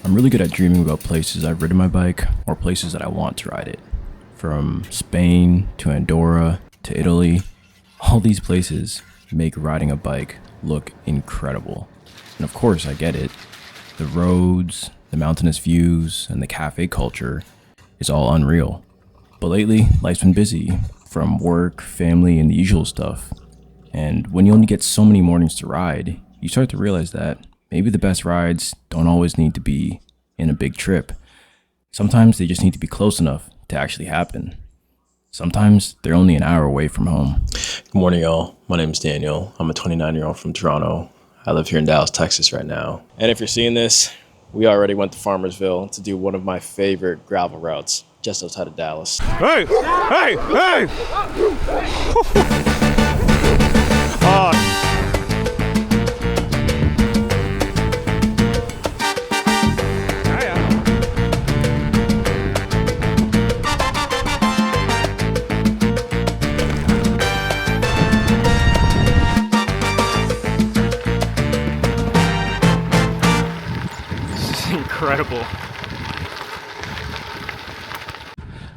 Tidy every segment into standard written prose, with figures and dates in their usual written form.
I'm really good at dreaming about places I've ridden my bike or places that I want to ride it. From Spain to Andorra to Italy, all these places make riding a bike look incredible. And of course, I get it. The roads, the mountainous views, and the cafe culture is all unreal. But lately, life's been busy, from work, family, and the usual stuff. And when you only get so many mornings to ride, you start to realize that maybe the best rides don't always need to be in a big trip. Sometimes they just need to be close enough to actually happen. Sometimes they're only an hour away from home. Good morning, y'all. My name is Daniel. I'm a 29-year-old from Toronto. I live here in Dallas, Texas right now. And if you're seeing this, we already went to Farmersville to do one of my favorite gravel routes just outside of Dallas. Hey! Hey! Hey! Incredible.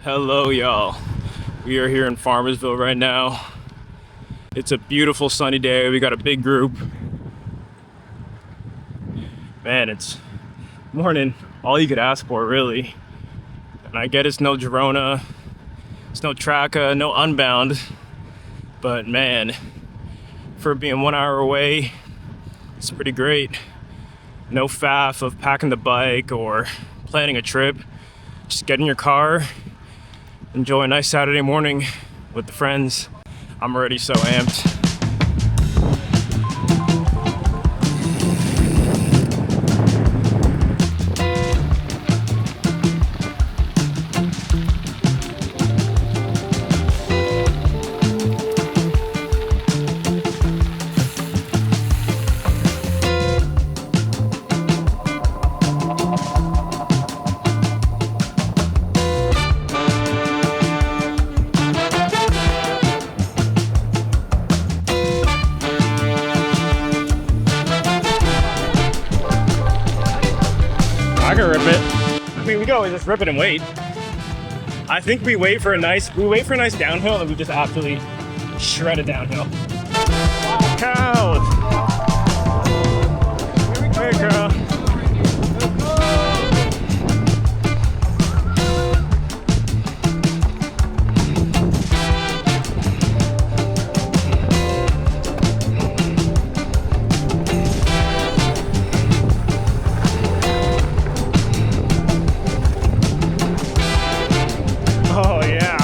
Hello, y'all. We are here in Farmersville right now. It's a beautiful sunny day. We got a big group. Man, it's morning. All you could ask for, really. And I get it's no Girona, it's no Traca, no Unbound. But man, for being 1 hour away, it's pretty great. No faff of packing the bike or planning a trip. Just get in your car, enjoy a nice Saturday morning with the friends. I'm already so amped. I can rip it. I mean, we can always just rip it and wait. I think we wait for a nice downhill and we just absolutely shred it downhill. Cows! Hey, girl. Oh yeah.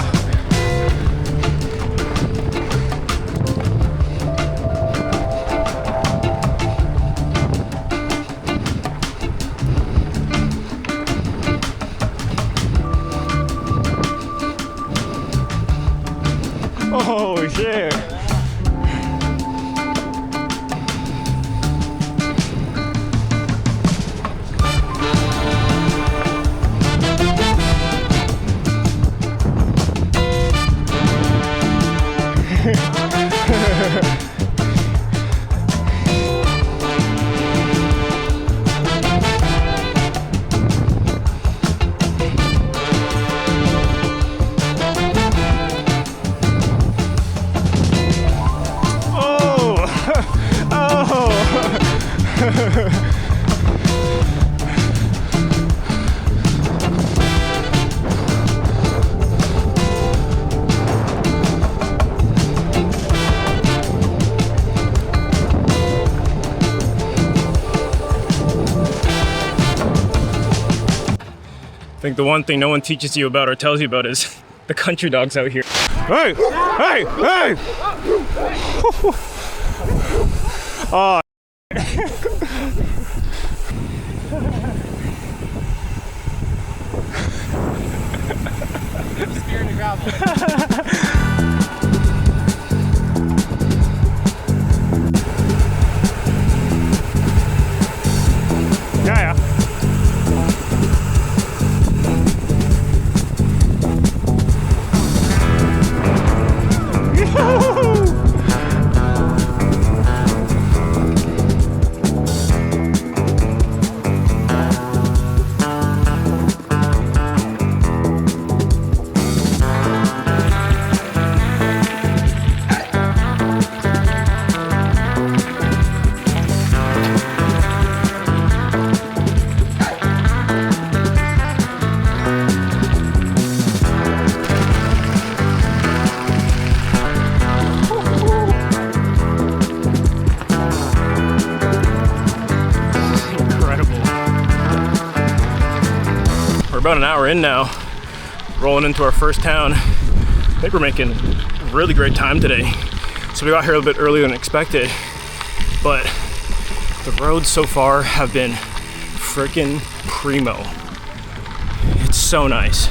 Oh shit. I think the one thing no one teaches you about or tells you about is the country dogs out here. Hey! Hey! Hey! Oh. Spear in the gravel. Yeah, yeah. about an hour in now, rolling into our first town. I think we're making really great time today. So we got here a little bit earlier than expected, but the roads so far have been freaking primo. It's so nice.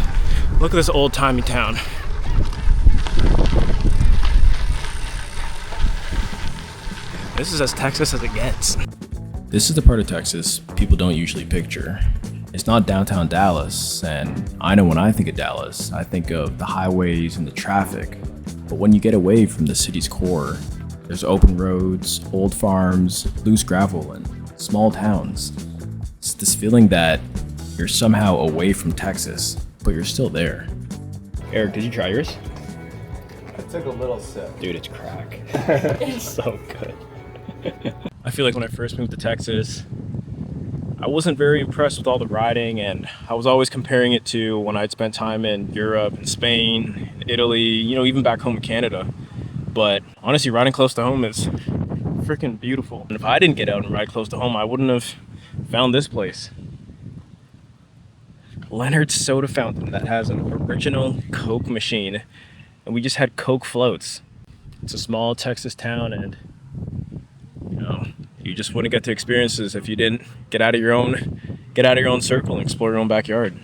Look at this old-timey town. This is as Texas as it gets. This is the part of Texas people don't usually picture. It's not downtown Dallas, and I know when I think of Dallas, I think of the highways and the traffic. But when you get away from the city's core, there's open roads, old farms, loose gravel, and small towns. It's this feeling that you're somehow away from Texas, but you're still there. Eric, did you try yours? I took a little sip. Dude, it's crack. It's so good. I feel like when I first moved to Texas, I wasn't very impressed with all the riding, and I was always comparing it to when I'd spent time in Europe and Spain, and Italy, even back home in Canada. But honestly, riding close to home is freaking beautiful. And if I didn't get out and ride close to home, I wouldn't have found this place. Leonard's soda fountain that has an original Coke machine, and we just had Coke floats. It's a small Texas town, and you just wouldn't get to experiences if you didn't get out of your own circle and explore your own backyard.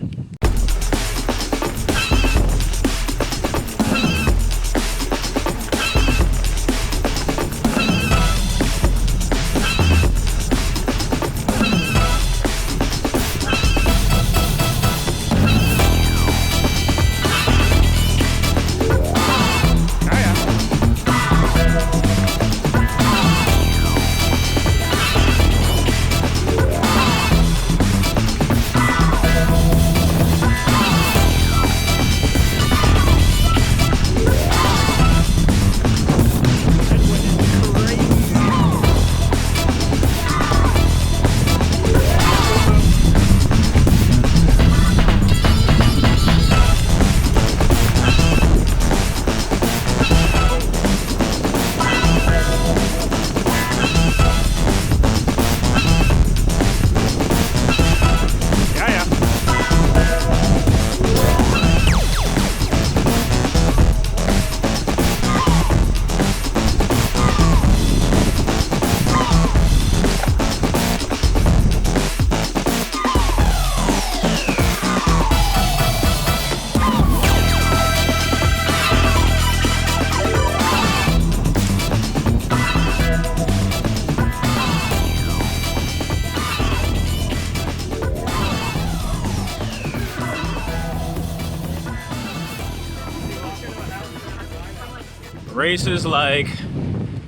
Races like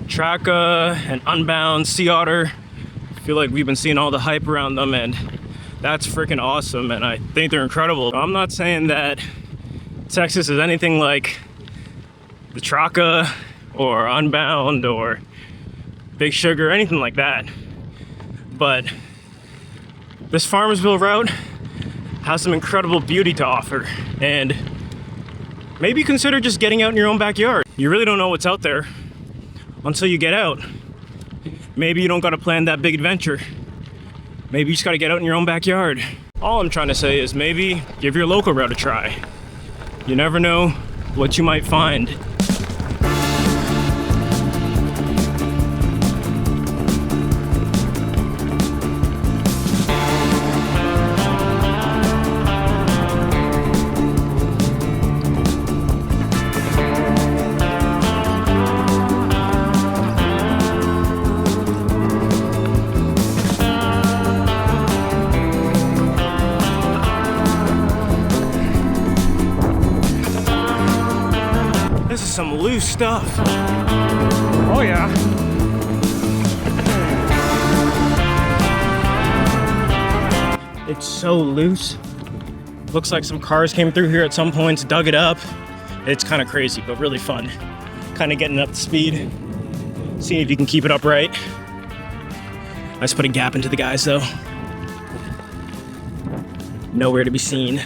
Traca and Unbound, Sea Otter, I feel like we've been seeing all the hype around them, and that's freaking awesome, and I think they're incredible. I'm not saying that Texas is anything like the Traca or Unbound or Big Sugar, anything like that, but this Farmersville route has some incredible beauty to offer, and maybe consider just getting out in your own backyard. You really don't know what's out there until you get out. Maybe you don't gotta plan that big adventure. Maybe you just gotta get out in your own backyard. All I'm trying to say is maybe give your local route a try. You never know what you might find. This is some loose stuff. Oh yeah. It's so loose. Looks like some cars came through here at some points, dug it up. It's kind of crazy, but really fun. Kind of getting up to speed. Seeing if you can keep it upright. I just put a gap into the guys though. Nowhere to be seen.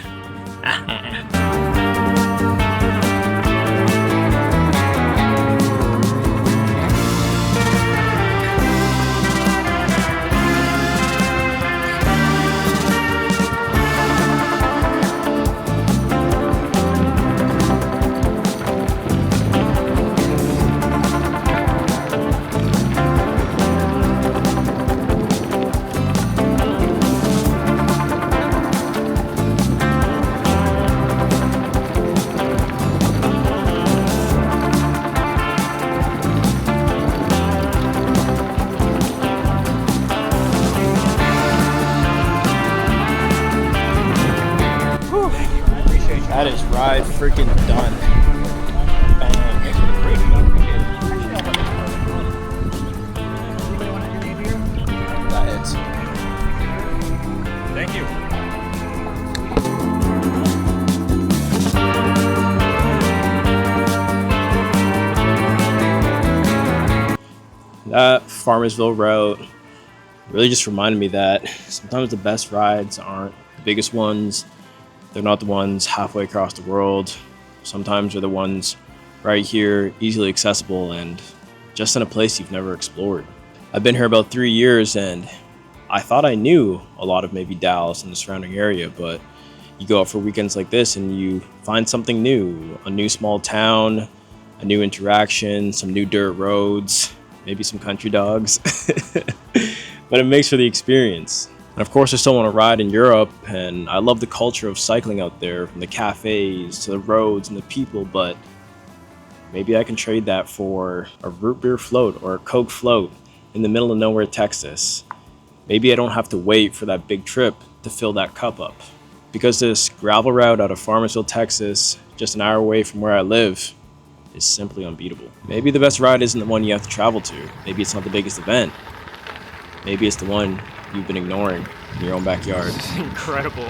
That is ride freaking done. Bang. That is. Thank you. That Farmersville route really just reminded me that sometimes the best rides aren't the biggest ones. They're not the ones halfway across the world. Sometimes they're the ones right here, easily accessible, and just in a place you've never explored. I've been here about 3 years, and I thought I knew a lot of maybe Dallas and the surrounding area, but you go out for weekends like this and you find something new, a new small town, a new interaction, some new dirt roads, maybe some country dogs, but it makes for the experience. And of course, I still want to ride in Europe, and I love the culture of cycling out there, from the cafes to the roads and the people, but maybe I can trade that for a root beer float or a Coke float in the middle of nowhere, Texas. Maybe I don't have to wait for that big trip to fill that cup up. Because this gravel route out of Farmersville, Texas, just an hour away from where I live, is simply unbeatable. Maybe the best ride isn't the one you have to travel to. Maybe it's not the biggest event. Maybe it's the one you've been ignoring in your own backyard. Incredible.